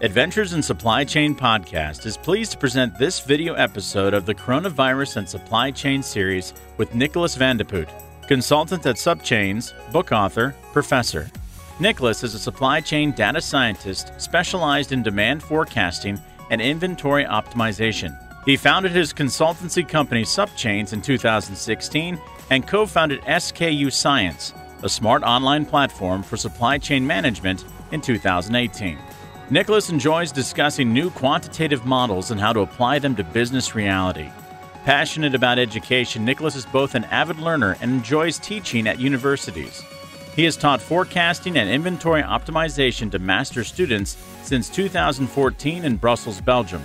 Adventures in Supply Chain Podcast is pleased to present this video episode of the Coronavirus and Supply Chain series with Nicolas Vandeput, consultant at SupChains, book author, professor. Nicolas is a supply chain data scientist specialized in demand forecasting and inventory optimization. He founded his consultancy company SupChains in 2016 and co-founded SKU Science, a smart online platform for supply chain management, in 2018. Nicolas enjoys discussing new quantitative models and how to apply them to business reality. Passionate about education, Nicolas is both an avid learner and enjoys teaching at universities. He has taught forecasting and inventory optimization to master students since 2014 in Brussels, Belgium.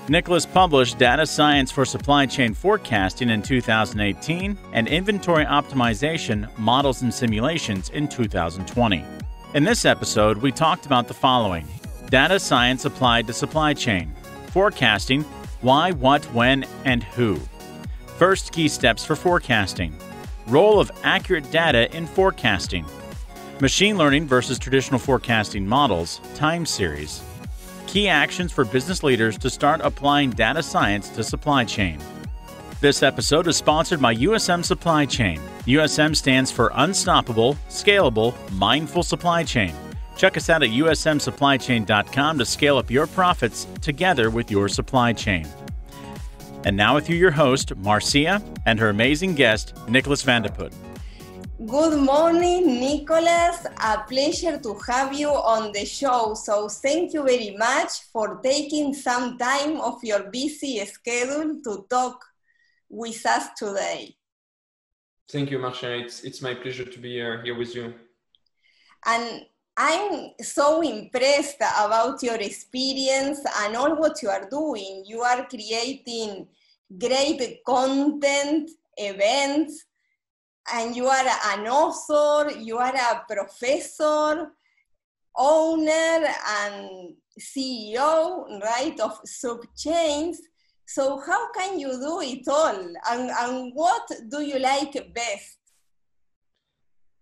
Nicolas published Data Science for Supply Chain Forecasting in 2018 and Inventory Optimization, Models and Simulations in 2020. In this episode, we talked about the following: data science applied to supply chain, forecasting, why, what, when, and who. First key steps for forecasting, role of accurate data in forecasting, machine learning versus traditional forecasting models, time series, key actions for business leaders to start applying data science to supply chain. This episode is sponsored by USM Supply Chain. USM stands for Unstoppable, Scalable, Mindful Supply Chain. Check us out at usmsupplychain.com to scale up your profits together with your supply chain. And now with you, your host, Marcia, and her amazing guest, Nicolas Vandeput. Good morning, Nicolas. A pleasure to have you on the show. So thank you very much for taking some time of your busy schedule to talk with us today. Thank you, Marcia. It's my pleasure to be here with you. And I'm so impressed about your experience and all what you are doing. You are creating great content, events, and you are an author, you are a professor, owner, and CEO, right, of SupChains. So how can you do it all? And what do you like best?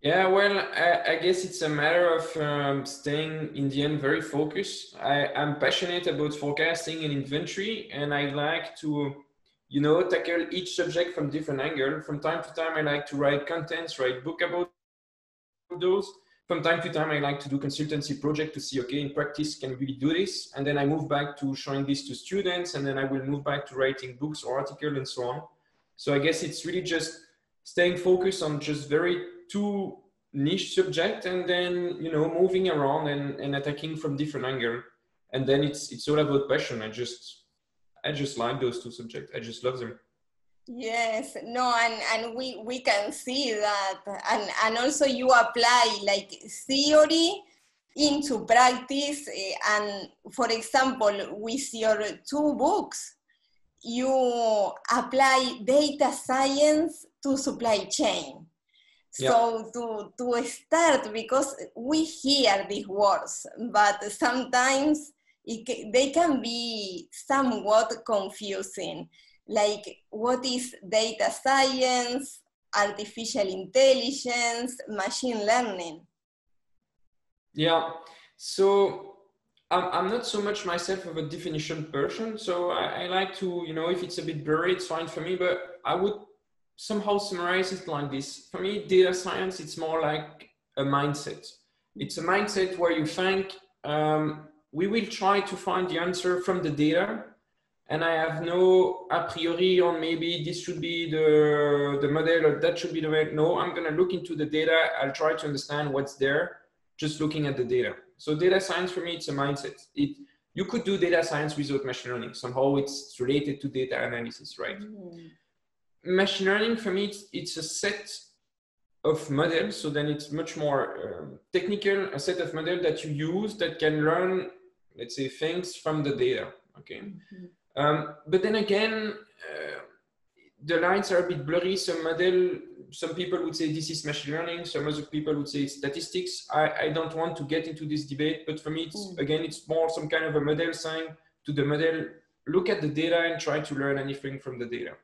Yeah, well, I guess it's a matter of staying, in the end, very focused. I'm passionate about forecasting and inventory, and I like to tackle each subject from different angle. From time to time, I like to write contents, write book about those. From time to time, I like to do consultancy project to see, okay, in practice, can we do this? And then I move back to showing this to students, and then I will move back to writing books or articles and so on. So I guess it's really just staying focused on just very two niche subject, and then, moving around and attacking from different angle. And then it's all about passion. I just like those two subjects. I just love them. Yes, no, and we can see that. And also you apply like theory into practice. And for example, with your two books, you apply data science to supply chain. So to start, because we hear these words, but sometimes they can be somewhat confusing. Like, what is data science, artificial intelligence, machine learning? Yeah, so I'm not so much myself of a definition person. So I like to, if it's a bit blurry, it's fine for me, but I would somehow summarize it like this. For me, data science, it's more like a mindset. It's a mindset where you think, we will try to find the answer from the data, and I have no a priori on maybe this should be the model or that should be the way. No, I'm going to look into the data. I'll try to understand what's there, just looking at the data. So data science for me, it's a mindset. You could do data science without machine learning. Somehow it's related to data analysis, right? Mm-hmm. Machine learning for me, it's a set of models. So then it's much more technical, a set of models that you use that can learn, let's say, things from the data. Okay. Mm-hmm. But then again, the lines are a bit blurry. Some people would say this is machine learning. Some other people would say it's statistics. I don't want to get into this debate, but for me, it's more some kind of a model saying to the model, look at the data and try to learn anything from the data.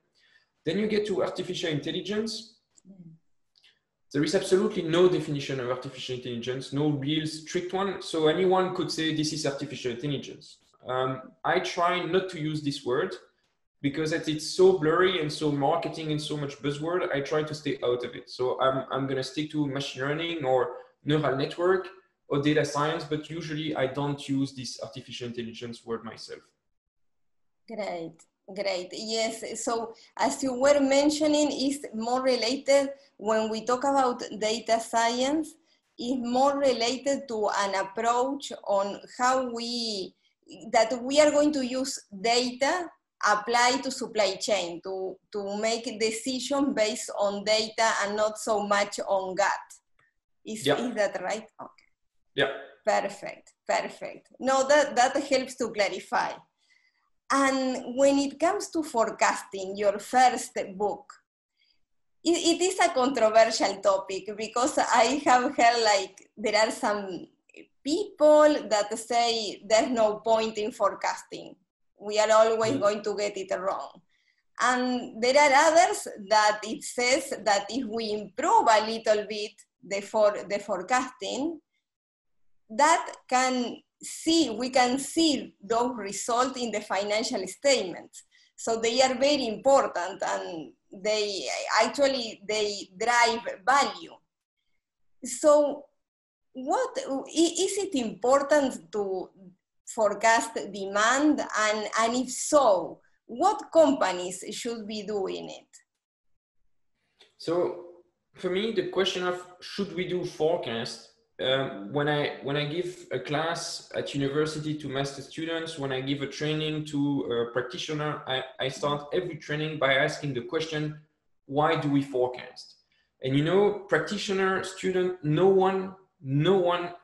Then you get to artificial intelligence. There is absolutely no definition of artificial intelligence, no real strict one. So anyone could say this is artificial intelligence. I try not to use this word because it's so blurry and so marketing and so much buzzword. I try to stay out of it. So I'm going to stick to machine learning or neural network or data science, but usually I don't use this artificial intelligence word myself. Great, great. Yes, so as you were mentioning, is more related when we talk about data science, is more related to an approach on how we are going to use data applied to supply chain to make decisions based on data and not so much on gut. Is that right? Okay. Yeah. Perfect, perfect. No, that helps to clarify. And when it comes to forecasting, your first book, it is a controversial topic because I have heard like there are some people that say there's no point in forecasting. We are always going to get it wrong. And there are others that it says that if we improve a little bit the forecasting, that we can see those results in the financial statements. So they are very important and they drive value. So what is it important to forecast demand, and if so, what companies should be doing it? So for me, the question of should we do forecast, when I give a class at university to master students, when I give a training to a practitioner, I start every training by asking the question, why do we forecast? And you know, practitioner, student, no one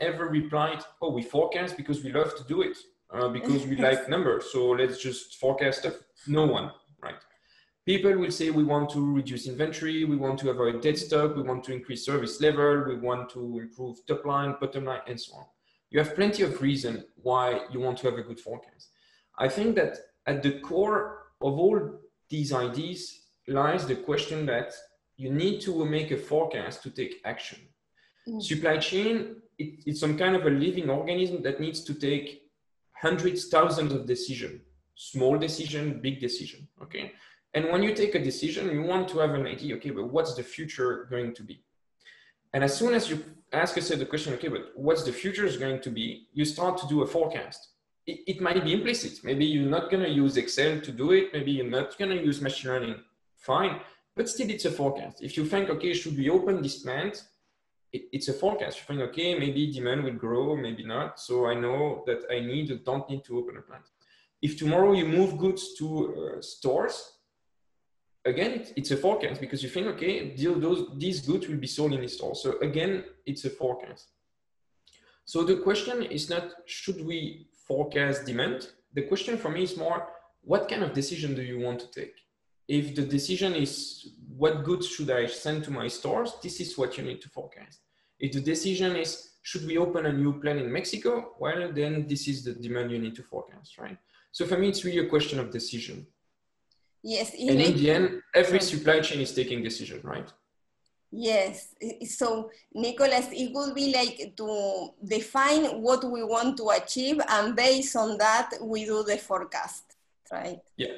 ever replied, oh, we forecast because we love to do it, because we like numbers, so let's just forecast stuff. No one, right? People will say we want to reduce inventory, we want to avoid dead stock, we want to increase service level, we want to improve top line, bottom line, and so on. You have plenty of reasons why you want to have a good forecast. I think that at the core of all these ideas lies the question that you need to make a forecast to take action. Supply chain, it's some kind of a living organism that needs to take hundreds, thousands of decisions, small decision, big decision, okay? And when you take a decision, you want to have an idea, okay, but what's the future going to be? And as soon as you ask yourself the question, okay, but what's the future is going to be, you start to do a forecast. It might be implicit. Maybe you're not going to use Excel to do it. Maybe you're not going to use machine learning. Fine. But still, it's a forecast. If you think, okay, should we open this plant? It's a forecast. You think, okay, maybe demand will grow, maybe not. So I know that I don't need to open a plant. If tomorrow you move goods to stores, again, it's a forecast because you think, okay, these goods will be sold in the store. So again, it's a forecast. So the question is not, should we forecast demand? The question for me is more, what kind of decision do you want to take? If the decision is, what goods should I send to my stores? This is what you need to forecast. If the decision is, should we open a new plant in Mexico? Well, then this is the demand you need to forecast, right? So for me, it's really a question of decision. Yes. And in the end, every supply chain is taking decision, right? Yes. So, Nicolas, it would be like to define what we want to achieve, and based on that, we do the forecast, right? Yeah.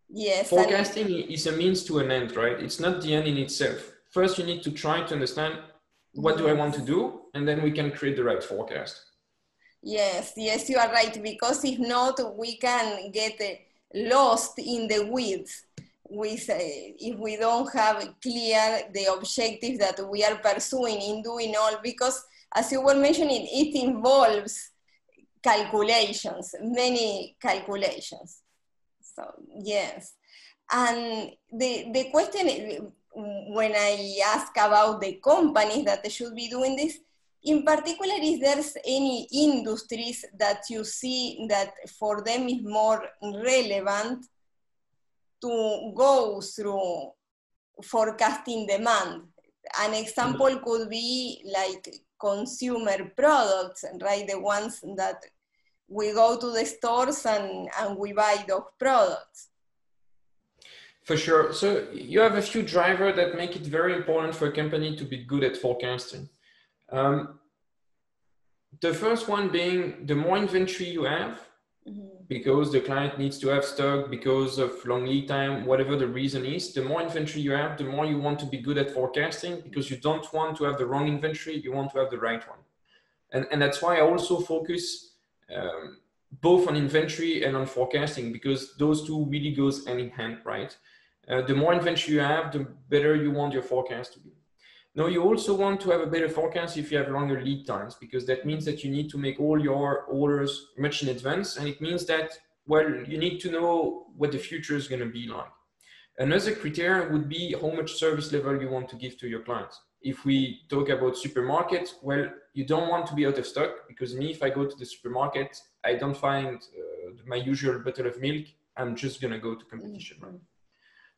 Yes. Forecasting is a means to an end, right? It's not the end in itself. First, you need to try to understand what do I want to do, and then we can create the right forecast. Yes, you are right, because if not, we can get lost in the weeds if we don't have clear the objectives that we are pursuing in doing all, because as you were mentioning, it involves calculations, many calculations. So yes, and the question when I ask about the companies that should be doing this, in particular, is there any industries that you see that for them is more relevant to go through forecasting demand? An example could be like consumer products, right? The ones that we go to the stores and we buy those products. For sure. So you have a few drivers that make it very important for a company to be good at forecasting. The first one being the more inventory you have, because the client needs to have stock because of long lead time, whatever the reason is, the more inventory you have, the more you want to be good at forecasting, because you don't want to have the wrong inventory, you want to have the right one. And that's why I also focus both on inventory and on forecasting, because those two really goes hand in hand, right? The more inventory you have, the better you want your forecast to be. Now, you also want to have a better forecast if you have longer lead times, because that means that you need to make all your orders much in advance. And it means that, well, you need to know what the future is going to be like. Another criteria would be how much service level you want to give to your clients. If we talk about supermarkets, well, you don't want to be out of stock, because me, if I go to the supermarket, I don't find my usual bottle of milk, I'm just going to go to competition, right?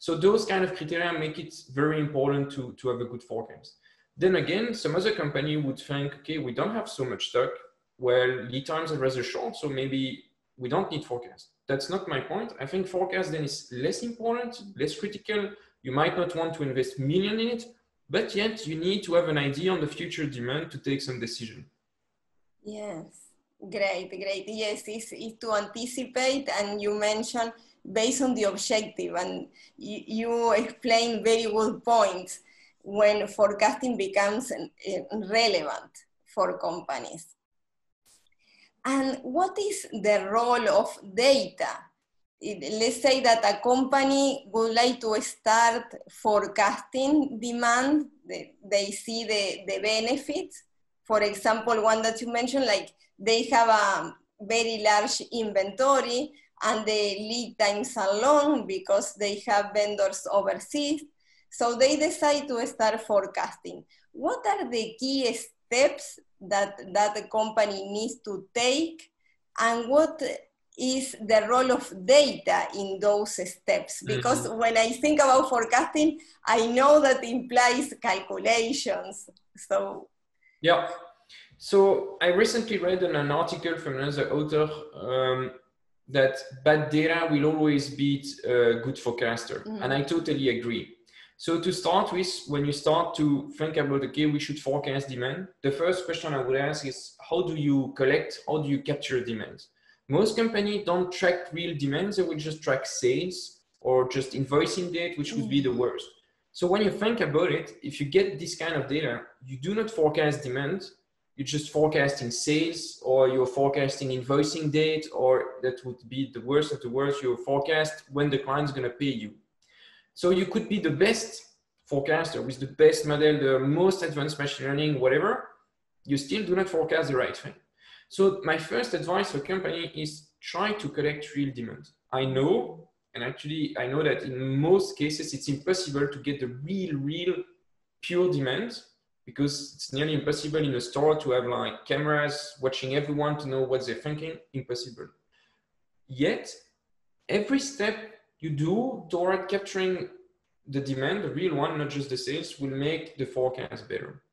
So those kind of criteria make it very important to have a good forecast. Then again, some other company would think, okay, we don't have so much stock. Well, lead times are rather short, so maybe we don't need forecast. That's not my point. I think forecast then is less important, less critical. You might not want to invest millions in it, but yet you need to have an idea on the future demand to take some decision. Yes, great. Yes, it's to anticipate, and you mentioned based on the objective, and you explain very good points when forecasting becomes relevant for companies. And what is the role of data? Let's say that a company would like to start forecasting demand, they see the benefits. For example, one that you mentioned, like they have a very large inventory, and the lead times are long because they have vendors overseas. So they decide to start forecasting. What are the key steps that the company needs to take? And what is the role of data in those steps? Because when I think about forecasting, I know that implies calculations. So yeah. So I recently read an article from another author that bad data will always beat a good forecaster. And I totally agree. So to start with, when you start to think about, okay, we should forecast demand, the first question I would ask is, how do you capture demand? Most companies don't track real demand, they will just track sales or just invoicing date, which would be the worst. So when you think about it, if you get this kind of data, you do not forecast demand, you're just forecasting sales, or you're forecasting invoicing date, or that would be the worst of the worst, you forecast when the client's going to pay you. So you could be the best forecaster with the best model, the most advanced machine learning, whatever, you still do not forecast the right thing. So my first advice for company is try to collect real demand. I know that in most cases, it's impossible to get the real pure demand, because it's nearly impossible in a store to have like cameras watching everyone to know what they're thinking. Impossible. Yet, every step you do toward capturing the demand, the real one, not just the sales, will make the forecast better.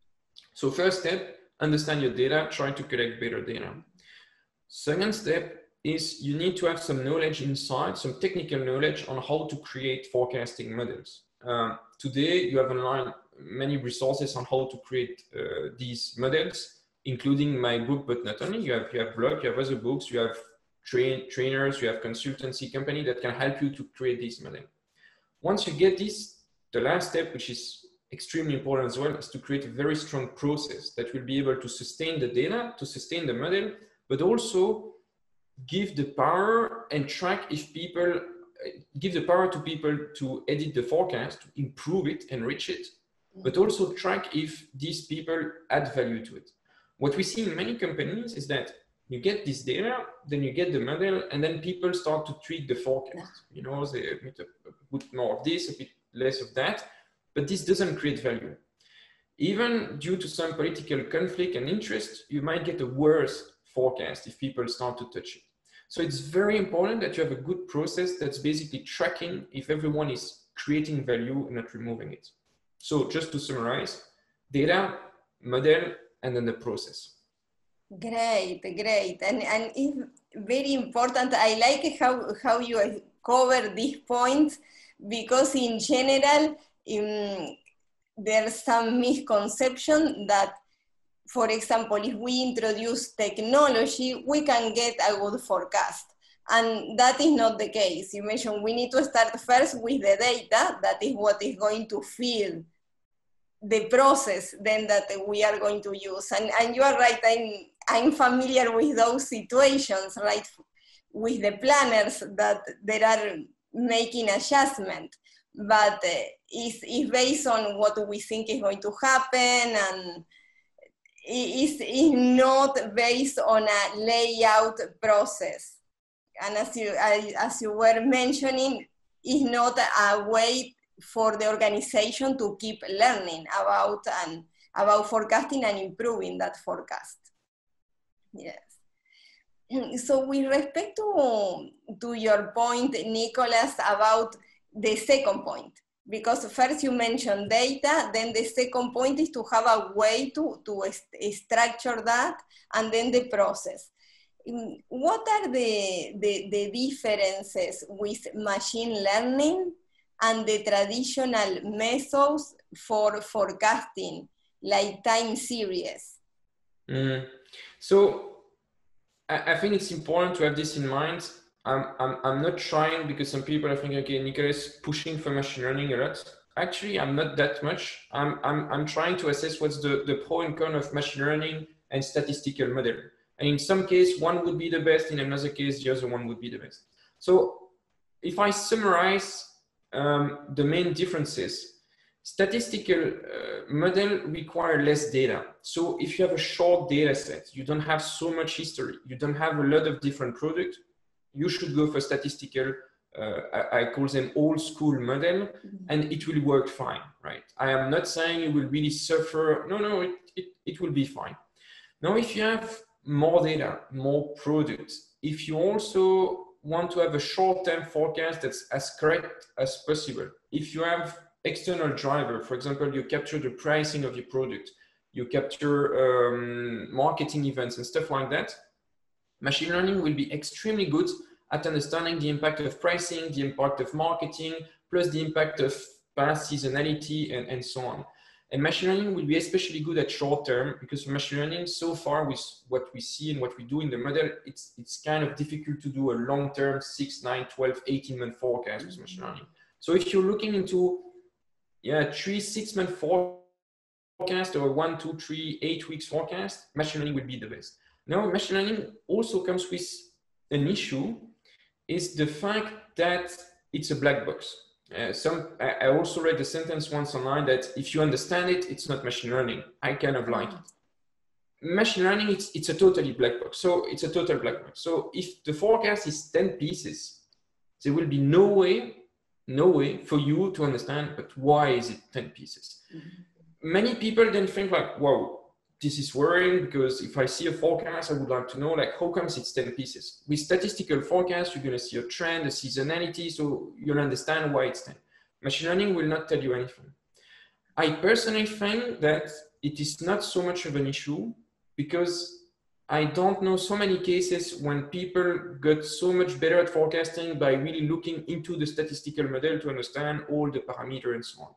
So first step, understand your data, try to collect better data. Second step is you need to have some knowledge inside, some technical knowledge on how to create forecasting models. Today, you have online many resources on how to create these models, including my book, but not only. You have blog, you have other books, you have trainers, you have consultancy company that can help you to create this model. Once you get this, the last step, which is extremely important as well, is to create a very strong process that will be able to sustain the data, to sustain the model, but also give the power and track if people, give the power to people to edit the forecast, to improve it, enrich it, but also track if these people add value to it. What we see in many companies is that you get this data, then you get the model, and then people start to tweak the forecast. You know, they put more of this, a bit less of that, but this doesn't create value. Even due to some political conflict and interest, you might get a worse forecast if people start to touch it. So it's very important that you have a good process that's basically tracking if everyone is creating value and not removing it. So just to summarize, data, model, and then the process. Great. And it's very important. I like how you cover these points, because in general, there's some misconception that, for example, if we introduce technology, we can get a good forecast. And that is not the case. You mentioned we need to start first with the data. That is what is going to fill the process then that we are going to use. And you are right, I'm familiar with those situations, right? With the planners that they are making adjustment, but it's based on what we think is going to happen, and it's not based on a layout process. And as you were mentioning, it's not a way for the organization to keep learning about forecasting and improving that forecast. Yes. So with respect to your point, Nicolas, about the second point, because first you mentioned data, then the second point is to have a way to structure that, and then the process. What are the differences with machine learning and the traditional methods for forecasting, like time series? So I think it's important to have this in mind. I'm not trying, because some people are thinking, okay, Nicolas pushing for machine learning a lot. Actually, I'm not that much. I'm trying to assess what's the pro and con of machine learning and statistical model. And in some case, one would be the best. In another case, the other one would be the best. So if I summarize the main differences, statistical model require less data. So if you have a short data set, you don't have so much history, you don't have a lot of different products, you should go for statistical, I call them old school model, and it will work fine, right? I am not saying you will really suffer. No, it will be fine. Now, if you have more data, more products, if you also want to have a short-term forecast that's as correct as possible, if you have external driver, for example, you capture the pricing of your product, you capture marketing events and stuff like that, machine learning will be extremely good at understanding the impact of pricing, the impact of marketing, plus the impact of past seasonality and so on. And machine learning will be especially good at short term, because for machine learning, so far with what we see and what we do in the model, it's kind of difficult to do a long-term 6, 9, 12, 18-month forecast with machine learning. So if you're looking into 3, 6 month forecast, or 1, 2, 3, 8 weeks forecast, machine learning will be the best. Now, machine learning also comes with an issue, is the fact that it's a black box. I also read the sentence once online that if you understand it, it's not machine learning. I kind of like it. Machine learning, it's a totally black box. So it's a total black box. So if the forecast is 10 pieces, there will be no way for you to understand, but why is it 10 pieces? Many people then think like, whoa, this is worrying, because if I see a forecast, I would like to know, like, how comes it's 10 pieces? With statistical forecast, you're going to see a trend, a seasonality, so you'll understand why it's 10. Machine learning will not tell you anything. I personally think that it is not so much of an issue, because I don't know so many cases when people got so much better at forecasting by really looking into the statistical model to understand all the parameters and so on.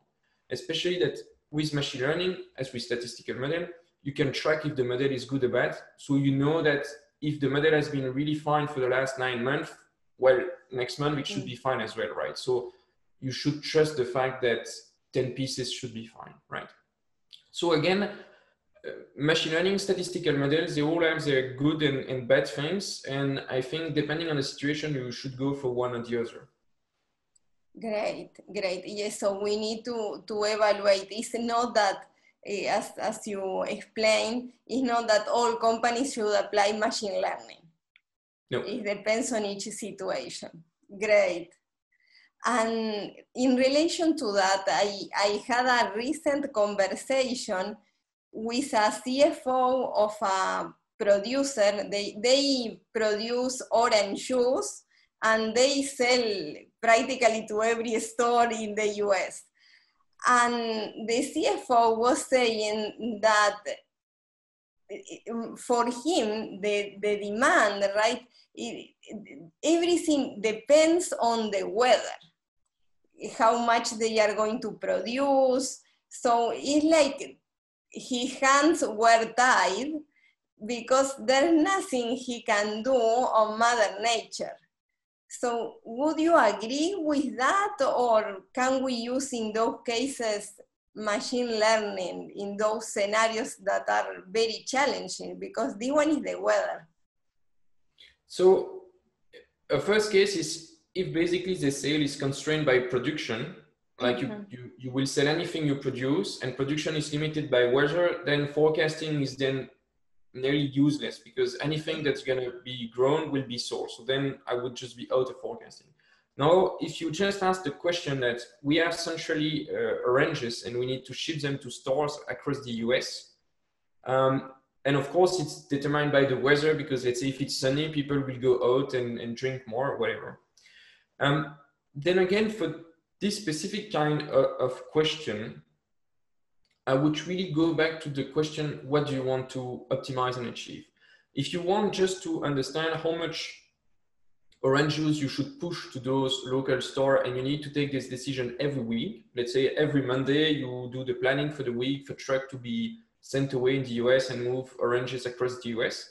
Especially that with machine learning, as with statistical model, you can track if the model is good or bad. So you know that if the model has been really fine for the last 9 months, well, next month it should be fine as well, right? So you should trust the fact that 10 pieces should be fine, right? So again, machine learning, statistical models, they all have their good and bad things. And I think depending on the situation, you should go for one or the other. Great. Yes, so we need to evaluate. It's not that, as you explained, it's not that all companies should apply machine learning. No. It depends on each situation. Great. And in relation to that, I had a recent conversation with a CFO of a producer. They produce orange juice, and they sell practically to every store in the US. And the CFO was saying that for him, the demand, right, everything depends on the weather. how much they are going to produce. So it's like his hands were tied because there's nothing he can do on Mother Nature. So would you agree with that, or can we use in those cases machine learning in those scenarios that are very challenging, because this one is the weather? So a first case is if basically the sale is constrained by production, like you will sell anything you produce and production is limited by weather, then forecasting is then nearly useless because anything that's going to be grown will be sold. So then I would just be out of forecasting. Now, if you just ask the question that we have essentially oranges and we need to ship them to stores across the US. And of course, it's determined by the weather because let's say if it's sunny, people will go out and drink more or whatever. Then again, for this specific kind of question, I would really go back to the question, what do you want to optimize and achieve? If you want just to understand how much orange juice you should push to those local stores and you need to take this decision every week, let's say every Monday you do the planning for the week for truck to be sent away in the US and move oranges across the US,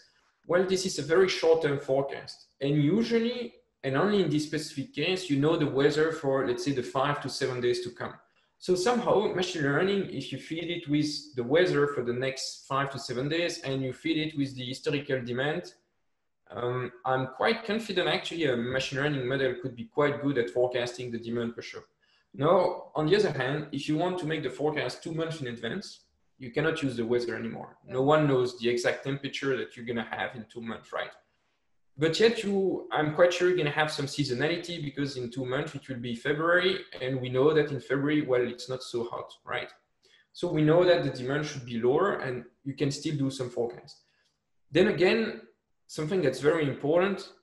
well, this is a very short-term forecast. And usually, and only in this specific case, you know the weather for, let's say, the 5 to 7 days to come. So somehow machine learning, if you feed it with the weather for the next 5 to 7 days and you feed it with the historical demand, I'm quite confident actually a machine learning model could be quite good at forecasting the demand for sure. Now, on the other hand, if you want to make the forecast 2 months in advance, you cannot use the weather anymore. No one knows the exact temperature that you're gonna have in 2 months, right? But yet I'm quite sure you're gonna have some seasonality because in 2 months it will be February and we know that in February, well, it's not so hot, right? So we know that the demand should be lower and you can still do some forecast. Then again, something that's very important,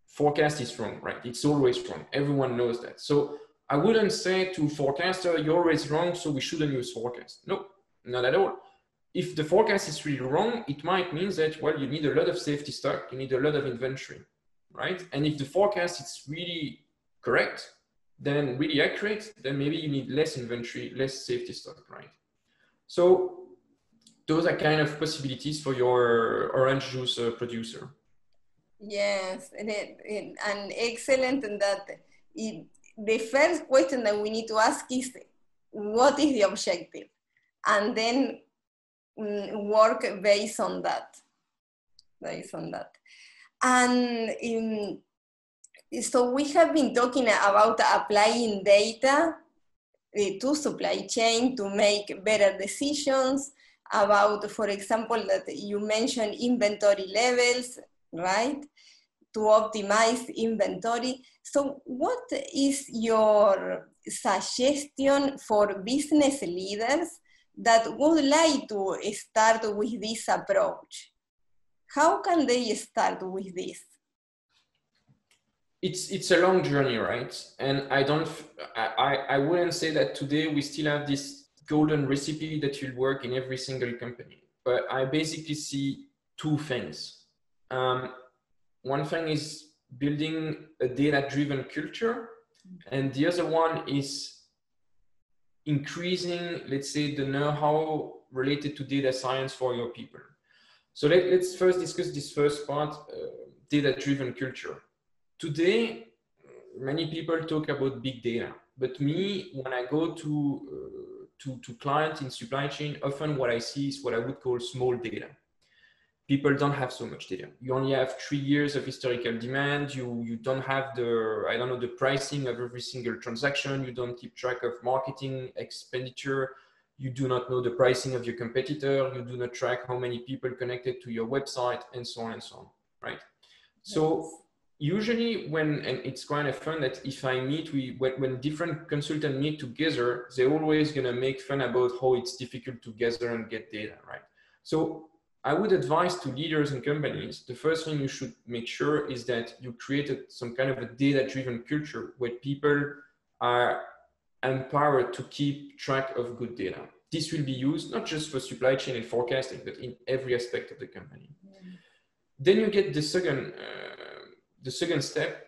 forecast is wrong, right? It's always wrong. Everyone knows that. So I wouldn't say to forecaster, you're always wrong, so we shouldn't use forecast. No, not at all. If the forecast is really wrong, it might mean that, well, you need a lot of safety stock, you need a lot of inventory, right? And if the forecast is really correct, then really accurate, then maybe you need less inventory, less safety stock, right? So those are kind of possibilities for your orange juice producer. Yes, and excellent in that. The first question that we need to ask is, what is the objective? And then work based on that. And so we have been talking about applying data to supply chain to make better decisions about, for example, that you mentioned inventory levels, right? To optimize inventory. So what is your suggestion for business leaders that would like to start with this approach? How can they start with this? It's a long journey, right? And I wouldn't say that today we still have this golden recipe that will work in every single company. But I basically see two things. One thing is building a data-driven culture, and the other one is increasing, let's say, the know-how related to data science for your people. So let's first discuss this first part, data-driven culture. Today, many people talk about big data, but me, when I go to clients in supply chain, often what I see is what I would call small data. People don't have so much data. You only have 3 years of historical demand. You don't have the pricing of every single transaction. You don't keep track of marketing expenditure. You do not know the pricing of your competitor. You do not track how many people connected to your website and so on, right? So usually and it's kind of fun that if I meet, when different consultants meet together, they're always gonna make fun about how it's difficult to gather and get data, right? So I would advise to leaders and companies, the first thing you should make sure is that you created some kind of a data-driven culture where people are empowered to keep track of good data. This will be used not just for supply chain and forecasting, but in every aspect of the company. Then you get the second step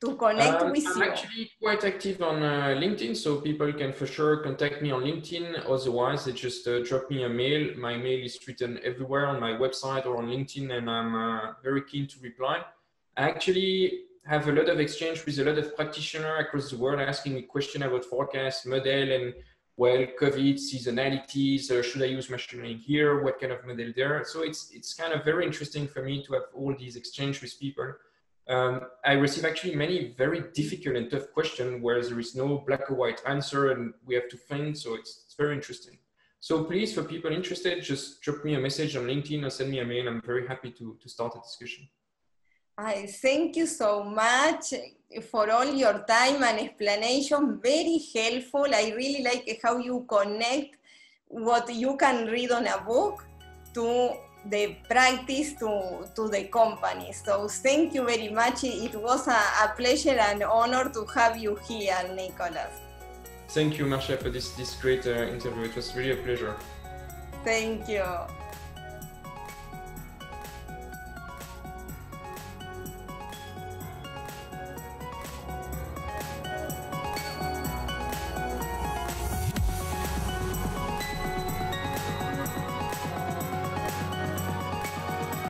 to connect with you? I'm actually quite active on LinkedIn, so people can for sure contact me on LinkedIn. Otherwise, they just drop me a mail. My mail is written everywhere on my website or on LinkedIn, and I'm very keen to reply. I actually have a lot of exchange with a lot of practitioners across the world asking me questions about forecast, model, and well, COVID, seasonalities, should I use machine learning here? What kind of model there? So it's kind of very interesting for me to have all these exchange with people. I receive actually many very difficult and tough questions where there is no black or white answer and we have to think. So it's very interesting. So please, for people interested, just drop me a message on LinkedIn or send me a mail. I'm very happy to start a discussion. I thank you so much for all your time and explanation. Very helpful. I really like how you connect what you can read on a book to the practice to the company. So thank you very much. It was a pleasure and honor to have you here, Nicolas. Thank you, Marcia, for this great interview. It was really a pleasure. Thank you.